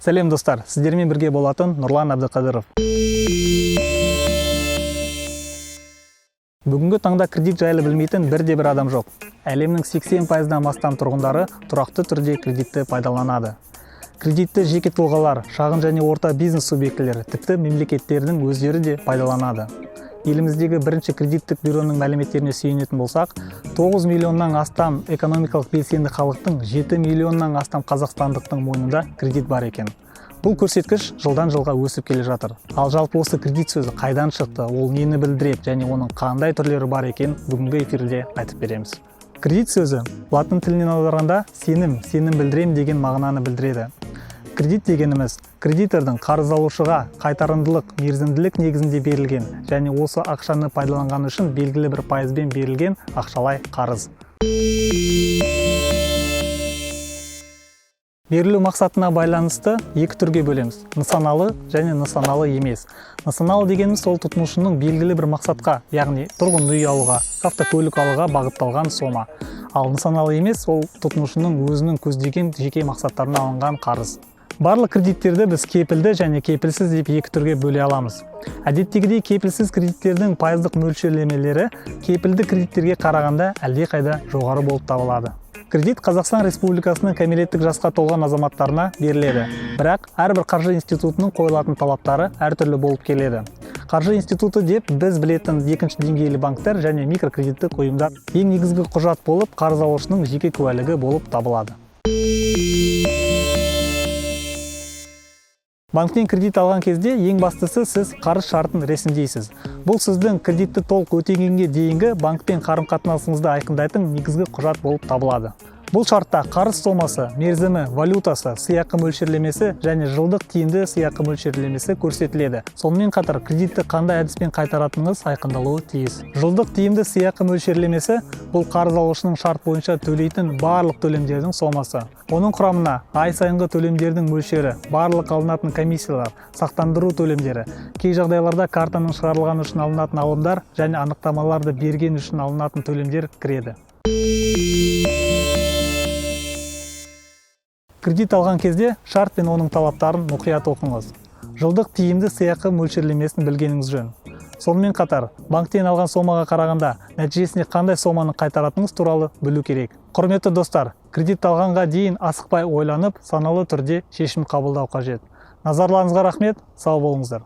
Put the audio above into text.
Сәлем достар, сіздермен бірге болатын Нұрлан Әбдіқадыров. Бүгінгі таңда кредит жайлы білмейтін бірде-бір адам жоқ. Әлемнің 80%-дан астам тұрғындары тұрақты түрде кредитті пайдаланады. Кредитті жеке тұлғалар, шағын және орта бизнес субъектілері, тіпті мемлекеттердің өздері де пайдаланады. Еліміздегі бірінші кредиттік бюроның мәліметтеріне сүйенетін болсақ, 9 миллионнан астам экономикалық белсенді халықтың 7 миллионнан астам қазақстандықтың мойнында кредит бар екен. Бұл көрсеткіш жылдан жылға өсіп келе жатыр. Ал жалпы осы кредит сөзі қайдан шықты, ол нені білдіреді және оның қандай түрлері бар екен бүгінгі эфирде айтып береміз. Кредит сөзі латын тілінен аударғанда сенім білдірем деген мағынаны білдіреді. Кредит дегеніміз кредитордың қарыз алушыға қайтарымдылық, мерзімділік негізінде берілген және осы ақшаны пайдаланғаны үшін белгілі бір пайызбен берілген ақшалай қарыз. Берілу мақсатына байланысты екі түрге бөлеміз: нысаналы және нысаналы емес. Нысаналы дегеніміз ол тұтынушының белгілі бір мақсатқа, яғни тұрғын үй алуға, автокөлік алуға бағытталған сома. Ал нысаналы емес ол тұтынушының өзінің көздеген жеке мақсаттарына алынған қарыз. Барлық кредиттерді біз кепілді және кепілсіз деп екі түрге бөле аламыз. Әдеттегідей кепілсіз кредиттердің пайыздық мөлшерлемелері кепілді кредиттерге қарағанда әлдеқайда жоғары болып табылады. Кредит Қазақстан Республикасының кәмелеттік жасқа толған азаматтарына беріледі. Бірақ әрбір қаржы институтының қойылатын талаптары әртүрлі болып келеді. Қаржы институты деп біз білетін екінші деңгейлі банктер және микрокредиттік ұйымдар ең негізгі құжат болып қарыз алушының жеке куәлігі болып табылады. Банктен кредит алған кезде ең бастысы сіз қарыз шартын ресімдейсіз. Бұл сіздің кредитті толық өтегенге дейінгі банкпен қарым-қатынасыңызды айқындайтын негізгі құжат болып табылады. Бұл шартта қарыз сомасы, мерзімі, валютасы, сыйақы мөлшерлемесі және жылдық тиімді сыйақы мөлшерлемесі көрсетіледі. Сонымен қатар кредитті қандай әдіспен қайтаратыныңыз айқындалуы тиіс. Жылдық тиімді сыйақы мөлшерлемесі бұл қарыз алушының шарт бойынша төлейтін барлық төлемдердің сомасы. Оның құрамына ай сайынғы төлемдердің мөлшері, барлық алынатын комиссиялар, сақтандыру төлемдері, кей жағдайларда картаның шығарылғаны үшін алынатын алымдар және анықтамаларды берген үшін алынатын төлемдер кіреді. Кредит алған кезде шарт пен оның талаптарын мұқият оқыңыз. Жылдық тиімді сыйақы мөлшерлемесін білгеніңіз жөн. Сонымен қатар, банктен алған сомаға қарағанда нәтижесінде қандай соманы қайтаратыныңыз туралы білу керек. Құрметті достар, кредит алғанға дейін асықпай ойланып, саналы түрде шешім қабылдау қажет. Назарларыңызға рахмет, сау болыңыздар.